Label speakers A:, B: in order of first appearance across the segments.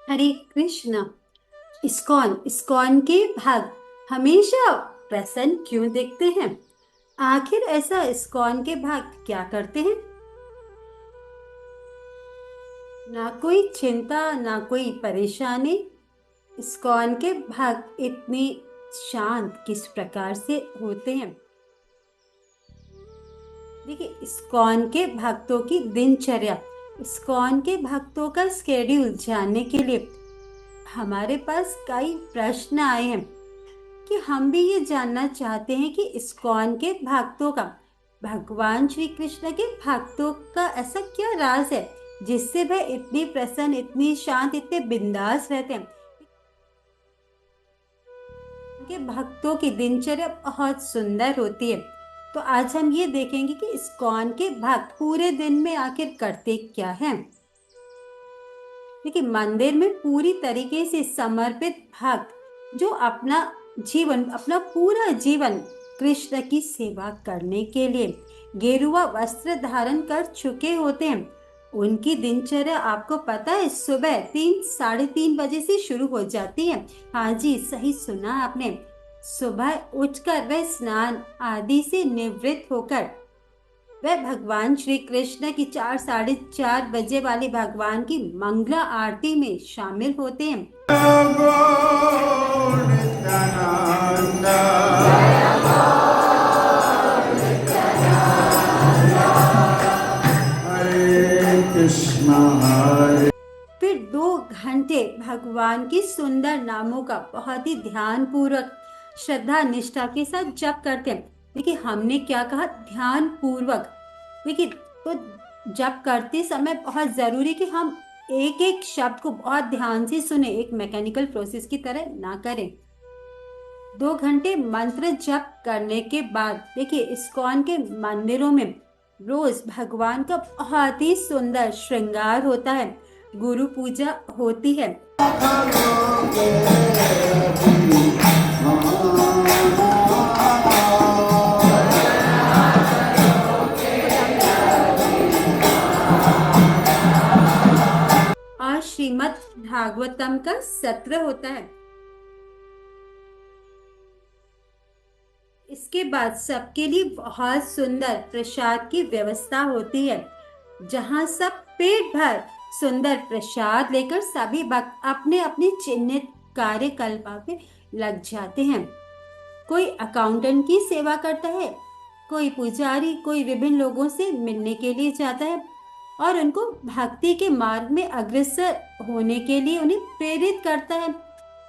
A: हरे Krishna. ISKCON ISKCON के भक्त हमेशा प्रसन्न क्यों दिखते हैं? आखिर ऐसा इस्कॉन के भक्त क्या करते हैं? ना कोई चिंता, ना कोई परेशानी। इस्कॉन के भक्त इतने शांत किस प्रकार से होते हैं? देखिए, इस्कॉन के भक्तों की दिनचर्या, इस्कॉन के भक्तों का स्केड्यूल जानने के लिए हमारे पास कई प्रश्न आए हैं कि हम भी ये जानना चाहते हैं कि इस्कॉन के भक्तों का, भगवान श्री कृष्ण के भक्तों का ऐसा क्या राज है जिससे वह इतनी प्रसन्न, इतनी शांत, इतने बिंदास रहते हैं। उनके भक्तों की दिनचर्या बहुत सुंदर होती है। तो आज हम ये देखेंगे कि इस्कॉन के भक्त पूरे दिन में आखिर करते क्या हैं। देखिए, मंदिर में पूरी तरीके से समर्पित भक्त जो अपना पूरा जीवन कृष्ण की सेवा करने के लिए गेरुआ वस्त्र धारण कर चुके होते हैं। उनकी दिनचर्या आपको पता है, सुबह 3 साढ़े 3 बजे से शुरू हो जाती है। हाँ जी, सही सुना आपने। सुबह उठकर वह स्नान आदि से निवृत्त होकर वह भगवान श्री कृष्ण की 4 साढ़े 4 बजे वाली भगवान की मंगला आरती में शामिल होते हैं। फिर 2 घंटे भगवान की सुंदर नामों का बहुत ही ध्यान पूर्वक, श्रद्धा निष्ठा के साथ जप करते हैं। देखिए, हमने क्या कहा? ध्यान पूर्वक। देखिए, तो जप करते समय बहुत जरूरी कि हम एक एक शब्द को बहुत ध्यान से सुने, एक मैकेनिकल प्रोसेस की तरह ना करें। 2 घंटे मंत्र जप करने के बाद देखिए, इस्कॉन के मंदिरों में रोज भगवान का बहुत ही सुंदर श्रृंगार होता है, गुरु पूजा होती है। और श्रीमद् भागवतम का सत्र होता है। इसके बाद सबके लिए बहुत सुंदर प्रसाद की व्यवस्था होती है, जहां सब पेट भर सुंदर प्रसाद लेकर सभी भक्त अपने अपने चिन्हित कार्यकल्प में लग जाते हैं। कोई अकाउंटेंट की सेवा करता है, कोई पुजारी, कोई विभिन्न लोगों से मिलने के लिए जाता है और उनको भक्ति के मार्ग में अग्रसर होने के लिए उन्हें प्रेरित करता है।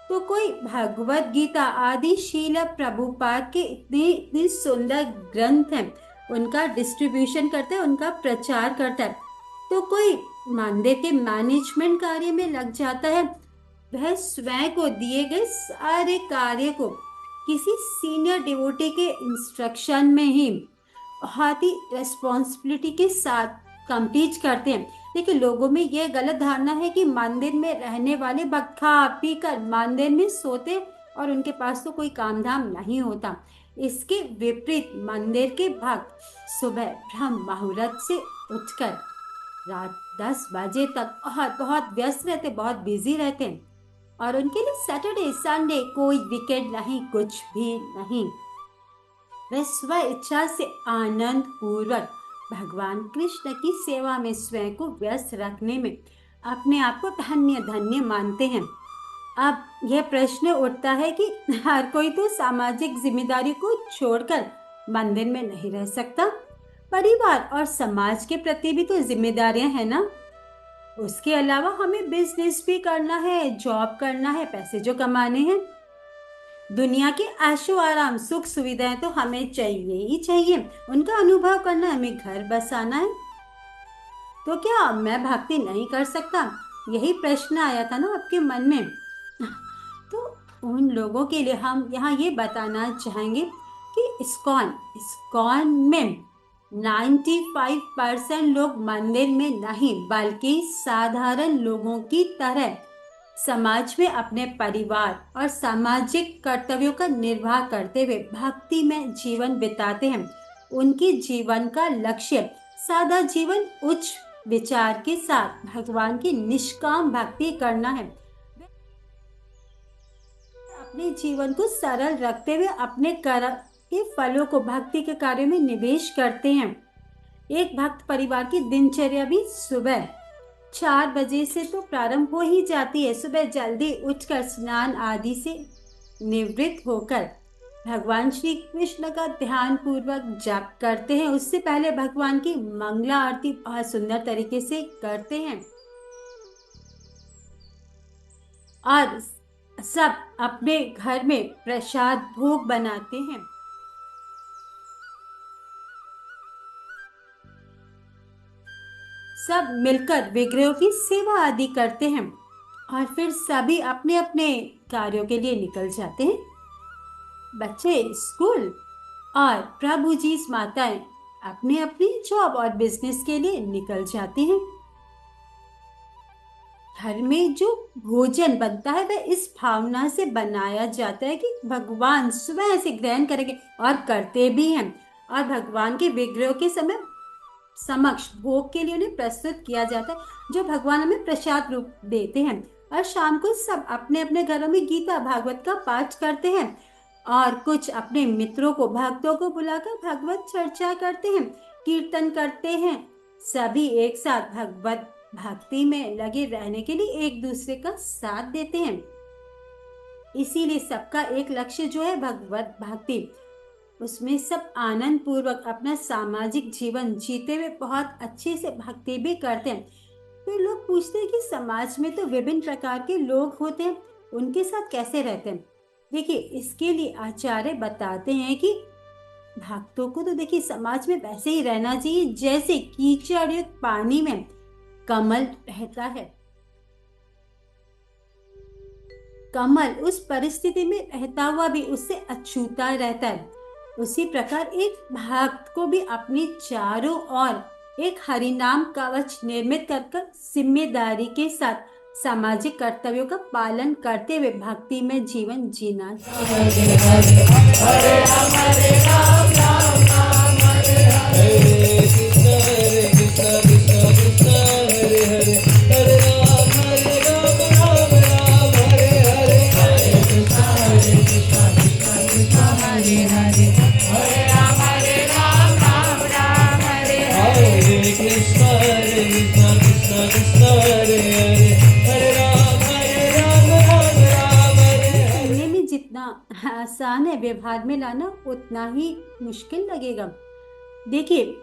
A: तो कोई भगवत गीता आदि शील प्रभुपाद के इतने इतने सुंदर ग्रंथ हैं, उनका डिस्ट्रीब्यूशन करता है, उनका प्रचार करता है। तो कोई मंदिर के मैनेजमेंट कार्य में लग जाता है। वह स्वयं को दिए गए सारे कार्य को किसी सीनियर डिवोटी के इंस्ट्रक्शन में ही बहुत ही रेस्पॉन्सिबिलिटी के साथ कंप्लीट करते हैं। देखिए, लोगों में यह गलत धारणा है कि मंदिर में रहने वाले भक्त खा पी कर मंदिर में सोते और उनके पास तो कोई काम धाम नहीं होता। इसके विपरीत मंदिर के भक्त सुबह ब्रह्म मुहूर्त से उठकर रात 10 बजे तक बहुत बहुत व्यस्त रहते, बहुत बिजी रहते हैं। और उनके लिए सैटरडे संडे कोई वीकेंड नहीं, कुछ भी नहीं। वह स्व इच्छा से आनंद पूर्वक भगवान कृष्ण की सेवा में स्वयं को व्यस्त रखने में अपने आप को धन्य धन्य मानते हैं। अब यह प्रश्न उठता है कि हर कोई तो सामाजिक जिम्मेदारी को छोड़कर मंदिर में नहीं रह सकता। परिवार और समाज के प्रति भी तो जिम्मेदारियां हैं ना। उसके अलावा हमें बिजनेस भी करना है, जॉब करना है, पैसे जो कमाने हैं। दुनिया के ऐशो आराम, सुख सुविधाएं तो हमें चाहिए ही चाहिए, उनका अनुभव करना है, हमें घर बसाना है। तो क्या मैं भक्ति नहीं कर सकता? यही प्रश्न आया था ना आपके मन में। तो उन लोगों के लिए हम यहाँ ये बताना चाहेंगे कि इस्कॉन इस्कॉन में 95% लोग मंदिर में नहीं बल्कि साधारण लोगों की तरह समाज में अपने परिवार और सामाजिक कर्तव्यों का निर्वाह करते हुए भक्ति में जीवन बिताते हैं। उनके जीवन का लक्ष्य सादा जीवन, उच्च विचार के साथ भगवान की निष्काम भक्ति करना है। अपने जीवन को सरल रखते हुए अपने कर्म के फलों को भक्ति के कार्य में निवेश करते हैं। एक भक्त परिवार की दिनचर्या भी सुबह 4 बजे से तो प्रारंभ हो ही जाती है। सुबह जल्दी उठकर स्नान आदि से निवृत्त होकर भगवान श्री कृष्ण का ध्यान पूर्वक जाप करते हैं। उससे पहले भगवान की मंगला आरती बहुत सुंदर तरीके से करते हैं और सब अपने घर में प्रसाद भोग बनाते हैं। सब मिलकर विग्रहों की सेवा आदि करते हैं और फिर सभी अपने अपने कार्यों के लिए निकल जाते हैं। बच्चे स्कूल और प्रभु जी माताएं अपने अपनी जॉब और बिजनेस के लिए निकल जाते हैं। घर में जो भोजन बनता है वह इस भावना से बनाया जाता है कि भगवान सुबह से ग्रहण करेंगे और करते भी हैं और भगवान के विग्रह के समय समक्ष भोग के लिए उन्हें प्रस्तुत किया जाता है, जो भगवान हमें प्रसाद रूप देते हैं। और शाम को सब अपने अपने घरों में गीता भागवत का पाठ करते हैं और कुछ अपने मित्रों को भक्तों को बुलाकर भगवत चर्चा करते हैं, कीर्तन करते हैं। सभी एक साथ भगवत भक्ति में लगे रहने के लिए एक दूसरे का साथ देते हैं। इसीलिए सबका एक लक्ष्य जो है भगवत भक्ति, उसमें सब आनंद पूर्वक अपना सामाजिक जीवन जीते हुए बहुत अच्छे से भक्ति भी करते हैं। फिर लोग पूछते हैं कि समाज में तो विभिन्न प्रकार के लोग होते हैं, उनके साथ कैसे रहते हैं। देखिए, इसके लिए आचार्य बताते हैं कि भक्तों को तो देखिए समाज में वैसे ही रहना चाहिए जैसे कीचड़ युक्त पानी में कमल रहता है। कमल उस परिस्थिति में रहता हुआ भी उससे अछूता रहता है। उसी प्रकार एक भक्त को भी अपनी चारों ओर एक हरिनाम कवच निर्मित कर जिम्मेदारी के साथ सामाजिक कर्तव्यों का पालन करते हुए भक्ति में जीवन जीना चाहिए। हरे राम राम राम हरे हरे, हरे कृष्ण कृष्ण कृष्ण हरे हरे, हरे राम राम राम हरे हरे, हरे कृष्ण कृष्ण कृष्ण हरे हरे, हरे राम राम राम हरे हरे, हरे कृष्ण कृष्ण कृष्ण हरे हरे, हरे राम राम हरे हरे। सुनने में जितना आसान है व्यवहार में लाना उतना ही मुश्किल लगेगा। देखिए,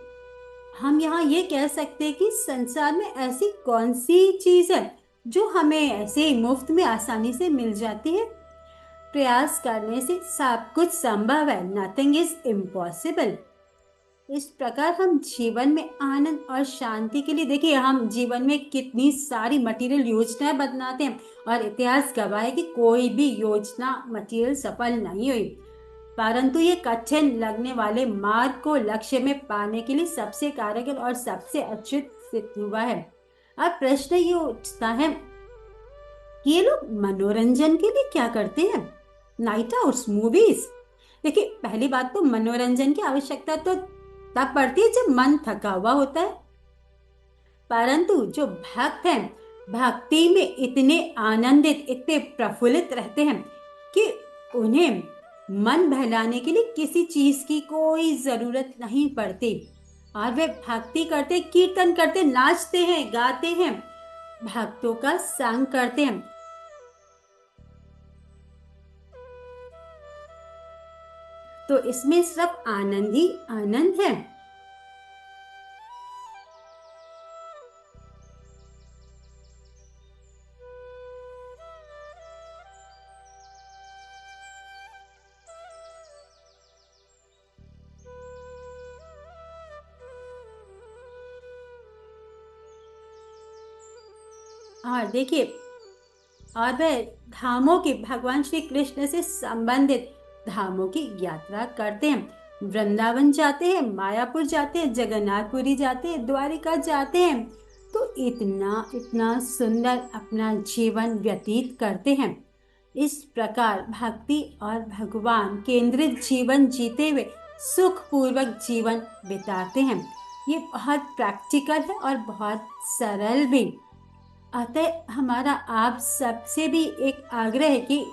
A: हम यहाँ ये कह सकते हैं कि संसार में ऐसी कौन सी चीज है जो हमें ऐसे मुफ्त में आसानी से मिल जाती है। प्रयास करने से सब कुछ संभव है, नथिंग इज इम्पॉसिबल। इस प्रकार हम जीवन में आनंद और शांति के लिए, देखिए, हम जीवन में कितनी सारी मटेरियल योजनाएं बनाते हैं और इतिहास गवाह है कि कोई भी योजना मटेरियल सफल नहीं हुई, परंतु ये कठिन लगने वाले मार्ग को लक्ष्य में पाने के लिए सबसे कारगर और सबसे अच्युत सिद्ध हुआ है। अब प्रश्न ये उठता है कि ये लोग मनोरंजन के लिए क्या करते हैं? Night outs, movies. देखिए, पहली बात तो मनोरंजन की आवश्यकता तो तब पड़ती है जब मन थका हुआ होता है, परंतु जो भक्त हैं भक्ति में इतने आनंदित, इतने प्रफुल्लित रहते हैं कि उन्हें मन बहलाने के लिए किसी चीज की कोई जरूरत नहीं पड़ती और वे भक्ति करते, कीर्तन करते, नाचते हैं, गाते हैं, भक्तों का संग करते हैं। तो इसमें सिर्फ आनंद ही आनंद है। और देखिए, और वह धामों की, भगवान श्री कृष्ण से संबंधित धामों की यात्रा करते हैं। वृंदावन जाते हैं, मायापुर जाते हैं, जगन्नाथपुरी जाते हैं, द्वारिका जाते हैं। तो इतना इतना सुंदर अपना जीवन व्यतीत करते हैं। इस प्रकार भक्ति और भगवान केंद्रित जीवन जीते हुए सुखपूर्वक जीवन बिताते हैं। ये बहुत प्रैक्टिकल है और बहुत सरल भी। अतः हमारा आप सबसे भी एक आग्रह है कि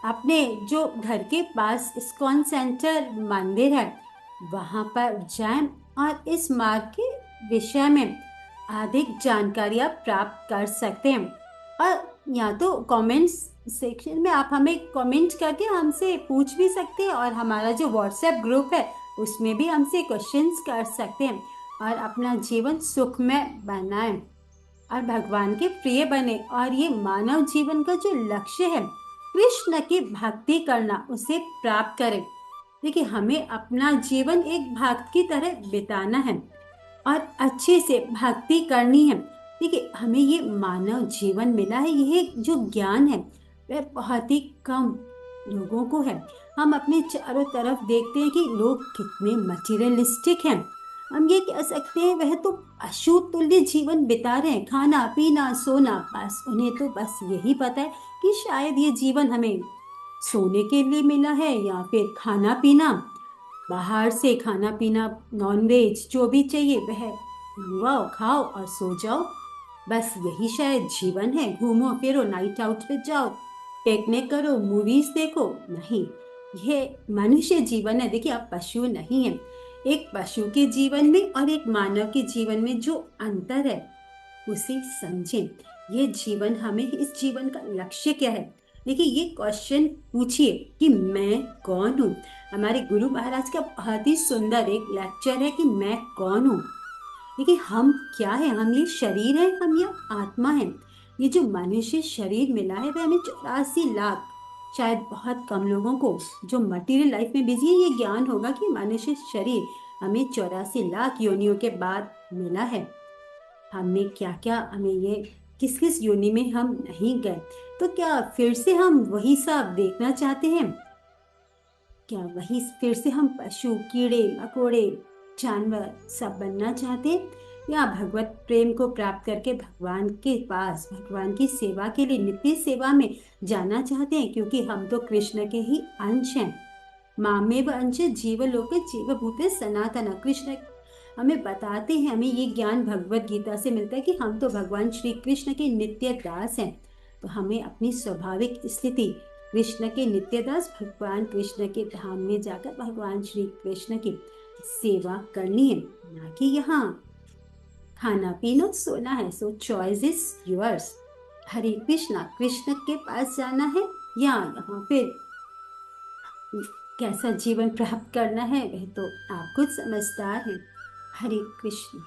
A: अपने जो घर के पास इस्कॉन सेंटर मंदिर है वहां पर जाएं और इस मार्ग के विषय में अधिक जानकारियां प्राप्त कर सकते हैं। और या तो कमेंट्स सेक्शन में आप हमें कमेंट करके हमसे पूछ भी सकते हैं, और हमारा जो व्हाट्सएप ग्रुप है उसमें भी हमसे क्वेश्चंस कर सकते हैं, और अपना जीवन सुखमय बनाएं और भगवान के प्रिय बने। और ये मानव जीवन का जो लक्ष्य है कृष्ण की भक्ति करना, उसे प्राप्त करें। देखिए, हमें अपना जीवन एक भक्त की तरह बिताना है और अच्छे से भक्ति करनी है। देखिए, हमें ये मानव जीवन मिला है, यह जो ज्ञान है वह बहुत ही कम लोगों को है। हम अपने चारों तरफ देखते हैं कि लोग कितने मटीरियलिस्टिक हैं। हम ये कह सकते हैं वह तो पशु तुल्य जीवन बिता रहे हैं, खाना पीना सोना, बस उन्हें तो बस यही पता है कि शायद ये जीवन हमें सोने के लिए मिला है या फिर खाना पीना, बाहर से खाना पीना, नॉनवेज जो भी चाहिए वह मंगवाओ, खाओ और सो जाओ। बस यही शायद जीवन है। घूमो फिरो, नाइट आउट पे जाओ, पिकनिक करो, मूवीज देखो। नहीं, ये मनुष्य जीवन है। देखिए, आप पशु नहीं है। एक पशु के जीवन में और एक मानव के जीवन में जो अंतर है उसे समझें। ये जीवन, हमें इस जीवन का लक्ष्य क्या है। देखिए, ये क्वेश्चन पूछिए कि मैं कौन हूँ। हमारे गुरु महाराज का बहुत ही सुंदर एक लेक्चर है कि मैं कौन हूँ। देखिए, हम क्या है, हम ये शरीर है, हम ये आत्मा है। ये जो मनुष्य शरीर मिला है वह हमें 84 लाख, शायद बहुत कम लोगों को जो मटेरियल लाइफ में बिजी है ये ज्ञान होगा कि मनुष्य शरीर हमें 84 लाख योनियों के बाद मिला है। हमने क्या क्या, हमें ये किस किस योनि में हम नहीं गए। तो क्या फिर से हम वही सब देखना चाहते हैं? क्या वही फिर से हम पशु कीड़े मकोड़े जानवर सब बनना चाहते हैं, या भगवत प्रेम को प्राप्त करके भगवान के पास भगवान की सेवा के लिए नित्य सेवा में जाना चाहते हैं? क्योंकि हम तो कृष्ण के ही अंश हैं। मामेव अंश जीवलोके जीवभूते सनातन। कृष्ण हमें बताते हैं, हमें ये ज्ञान भगवत गीता से मिलता है कि हम तो भगवान श्री कृष्ण के नित्य दास हैं। तो हमें अपनी स्वाभाविक स्थिति कृष्ण के नित्य दास भगवान कृष्ण के धाम में जाकर भगवान श्री कृष्ण की सेवा करनी है, ना कि यहाँ खाना पीना सोना है। So choice is yours. Hare Krishna, Krishna के पास जाना है या यहाँ फिर कैसा जीवन प्राप्त करना है वह तो आप खुद समझदार हैं। हरे कृष्ण।